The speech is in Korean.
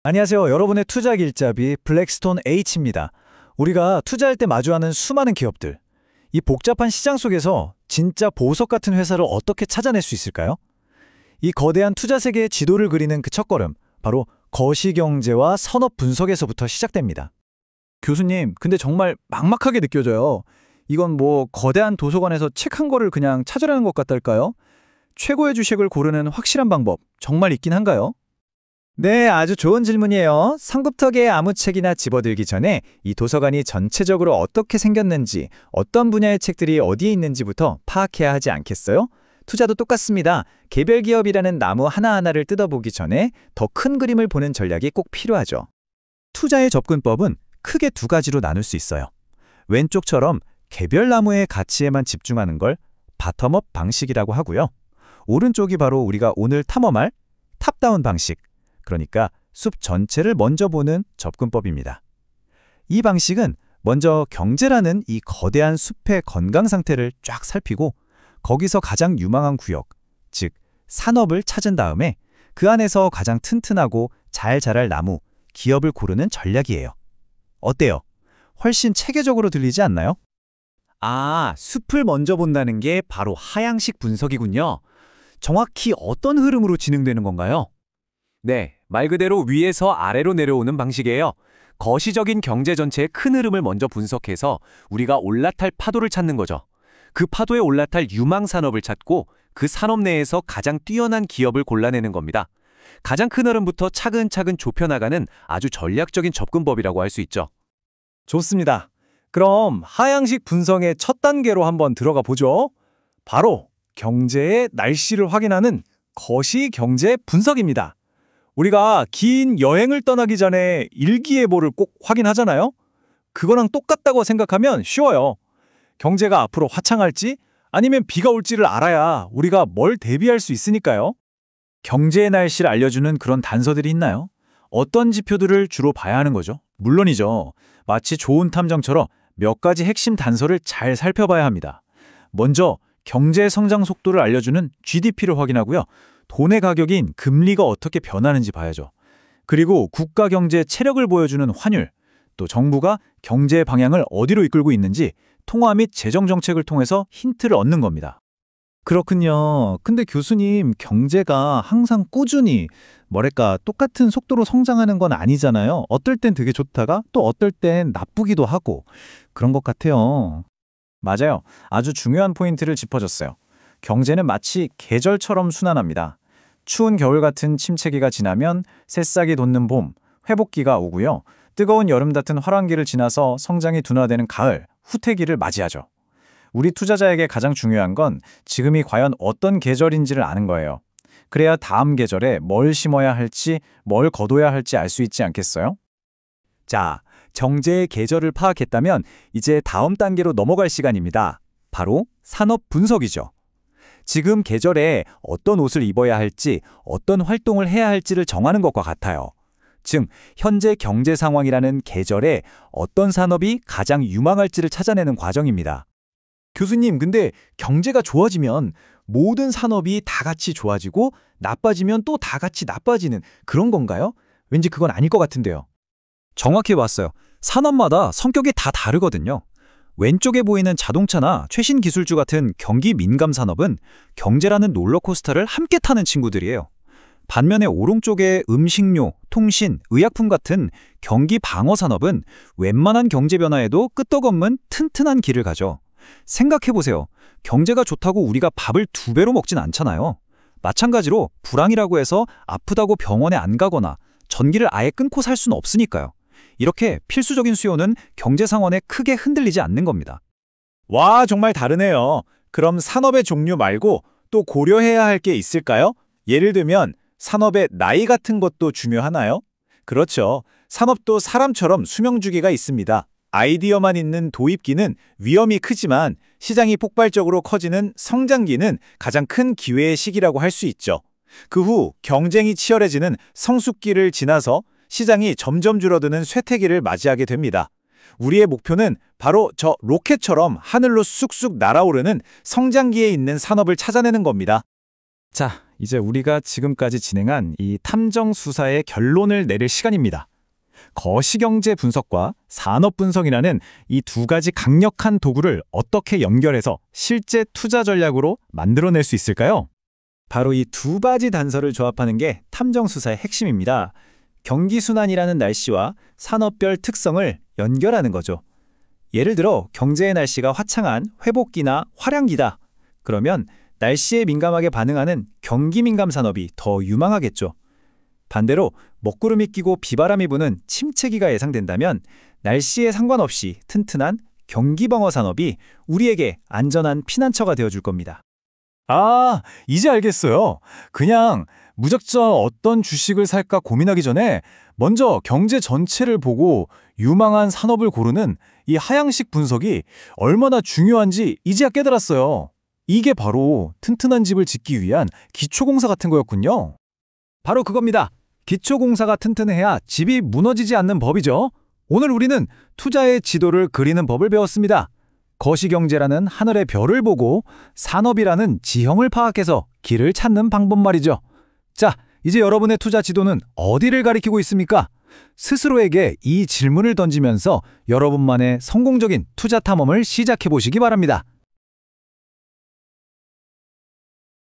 안녕하세요. 여러분의 투자 길잡이 블랙스톤 H입니다. 우리가 투자할 때 마주하는 수많은 기업들, 이 복잡한 시장 속에서 진짜 보석 같은 회사를 어떻게 찾아낼 수 있을까요? 이 거대한 투자 세계의 지도를 그리는 그 첫걸음, 바로 거시경제와 산업 분석에서부터 시작됩니다. 교수님, 근데 정말 막막하게 느껴져요. 이건 거대한 도서관에서 책 한 권을 그냥 찾으라는 것 같달까요? 최고의 주식을 고르는 확실한 방법, 정말 있긴 한가요? 네, 아주 좋은 질문이에요. 상급턱에 아무 책이나 집어들기 전에 이 도서관이 전체적으로 어떻게 생겼는지, 어떤 분야의 책들이 어디에 있는지부터 파악해야 하지 않겠어요? 투자도 똑같습니다. 개별 기업이라는 나무 하나하나를 뜯어보기 전에 더 큰 그림을 보는 전략이 꼭 필요하죠. 투자의 접근법은 크게 두 가지로 나눌 수 있어요. 왼쪽처럼 개별 나무의 가치에만 집중하는 걸 바텀업 방식이라고 하고요. 오른쪽이 바로 우리가 오늘 탐험할 탑다운 방식, 그러니까 숲 전체를 먼저 보는 접근법입니다. 이 방식은 먼저 경제라는 이 거대한 숲의 건강 상태를 쫙 살피고 거기서 가장 유망한 구역, 즉 산업을 찾은 다음에 그 안에서 가장 튼튼하고 잘 자랄 나무, 기업을 고르는 전략이에요. 어때요? 훨씬 체계적으로 들리지 않나요? 아, 숲을 먼저 본다는 게 바로 하향식 분석이군요. 정확히 어떤 흐름으로 진행되는 건가요? 네, 말 그대로 위에서 아래로 내려오는 방식이에요. 거시적인 경제 전체의 큰 흐름을 먼저 분석해서 우리가 올라탈 파도를 찾는 거죠. 그 파도에 올라탈 유망 산업을 찾고 그 산업 내에서 가장 뛰어난 기업을 골라내는 겁니다. 가장 큰 흐름부터 차근차근 좁혀나가는 아주 전략적인 접근법이라고 할 수 있죠. 좋습니다. 그럼 하향식 분석의 첫 단계로 한번 들어가 보죠. 바로 경제의 날씨를 확인하는 거시경제 분석입니다. 우리가 긴 여행을 떠나기 전에 일기예보를 꼭 확인하잖아요? 그거랑 똑같다고 생각하면 쉬워요. 경제가 앞으로 화창할지 아니면 비가 올지를 알아야 우리가 뭘 대비할 수 있으니까요. 경제의 날씨를 알려주는 그런 단서들이 있나요? 어떤 지표들을 주로 봐야 하는 거죠? 물론이죠. 마치 좋은 탐정처럼 몇 가지 핵심 단서를 잘 살펴봐야 합니다. 먼저 경제 성장 속도를 알려주는 GDP를 확인하고요. 돈의 가격인 금리가 어떻게 변하는지 봐야죠. 그리고 국가 경제 체력을 보여주는 환율, 또 정부가 경제 방향을 어디로 이끌고 있는지 통화 및 재정 정책을 통해서 힌트를 얻는 겁니다. 그렇군요. 근데 교수님, 경제가 항상 꾸준히, 똑같은 속도로 성장하는 건 아니잖아요. 어떨 땐 되게 좋다가 또 어떨 땐 나쁘기도 하고 그런 것 같아요. 맞아요. 아주 중요한 포인트를 짚어줬어요. 경제는 마치 계절처럼 순환합니다. 추운 겨울 같은 침체기가 지나면 새싹이 돋는 봄, 회복기가 오고요. 뜨거운 여름 같은 화랑기를 지나서 성장이 둔화되는 가을, 후퇴기를 맞이하죠. 우리 투자자에게 가장 중요한 건 지금이 과연 어떤 계절인지를 아는 거예요. 그래야 다음 계절에 뭘 심어야 할지, 뭘 거둬야 할지 알 수 있지 않겠어요? 자, 경제의 계절을 파악했다면 이제 다음 단계로 넘어갈 시간입니다. 바로 산업 분석이죠. 지금 계절에 어떤 옷을 입어야 할지, 어떤 활동을 해야 할지를 정하는 것과 같아요. 즉, 현재 경제 상황이라는 계절에 어떤 산업이 가장 유망할지를 찾아내는 과정입니다. 교수님, 근데 경제가 좋아지면 모든 산업이 다 같이 좋아지고 나빠지면 또 다 같이 나빠지는 그런 건가요? 왠지 그건 아닐 것 같은데요. 정확히 봤어요. 산업마다 성격이 다 다르거든요. 왼쪽에 보이는 자동차나 최신 기술주 같은 경기 민감 산업은 경제라는 롤러코스터를 함께 타는 친구들이에요. 반면에 오른쪽에 음식료, 통신, 의약품 같은 경기 방어 산업은 웬만한 경제 변화에도 끄떡없는 튼튼한 길을 가죠. 생각해보세요. 경제가 좋다고 우리가 밥을 2배로 먹진 않잖아요. 마찬가지로 불황이라고 해서 아프다고 병원에 안 가거나 전기를 아예 끊고 살 수는 없으니까요. 이렇게 필수적인 수요는 경제 상황에 크게 흔들리지 않는 겁니다. 와, 정말 다르네요. 그럼 산업의 종류 말고 또 고려해야 할 게 있을까요? 예를 들면 산업의 나이 같은 것도 중요하나요? 그렇죠. 산업도 사람처럼 수명 주기가 있습니다. 아이디어만 있는 도입기는 위험이 크지만 시장이 폭발적으로 커지는 성장기는 가장 큰 기회의 시기라고 할 수 있죠. 그 후 경쟁이 치열해지는 성숙기를 지나서 시장이 점점 줄어드는 쇠퇴기를 맞이하게 됩니다. 우리의 목표는 바로 저 로켓처럼 하늘로 쑥쑥 날아오르는 성장기에 있는 산업을 찾아내는 겁니다. 자, 이제 우리가 지금까지 진행한 이 탐정 수사의 결론을 내릴 시간입니다. 거시경제 분석과 산업 분석이라는 이 두 가지 강력한 도구를 어떻게 연결해서 실제 투자 전략으로 만들어낼 수 있을까요? 바로 이 두 가지 단서를 조합하는 게 탐정 수사의 핵심입니다. 경기순환이라는 날씨와 산업별 특성을 연결하는 거죠. 예를 들어 경제의 날씨가 화창한 회복기나 화량기다. 그러면 날씨에 민감하게 반응하는 경기민감 산업이 더 유망하겠죠. 반대로 먹구름이 끼고 비바람이 부는 침체기가 예상된다면 날씨에 상관없이 튼튼한 경기방어 산업이 우리에게 안전한 피난처가 되어줄 겁니다. 아, 이제 알겠어요. 그냥 무작정 어떤 주식을 살까 고민하기 전에 먼저 경제 전체를 보고 유망한 산업을 고르는 이 하향식 분석이 얼마나 중요한지 이제야 깨달았어요. 이게 바로 튼튼한 집을 짓기 위한 기초공사 같은 거였군요. 바로 그겁니다. 기초공사가 튼튼해야 집이 무너지지 않는 법이죠. 오늘 우리는 투자의 지도를 그리는 법을 배웠습니다. 거시경제라는 하늘의 별을 보고 산업이라는 지형을 파악해서 길을 찾는 방법 말이죠. 자, 이제 여러분의 투자 지도는 어디를 가리키고 있습니까? 스스로에게 이 질문을 던지면서 여러분만의 성공적인 투자 탐험을 시작해 보시기 바랍니다.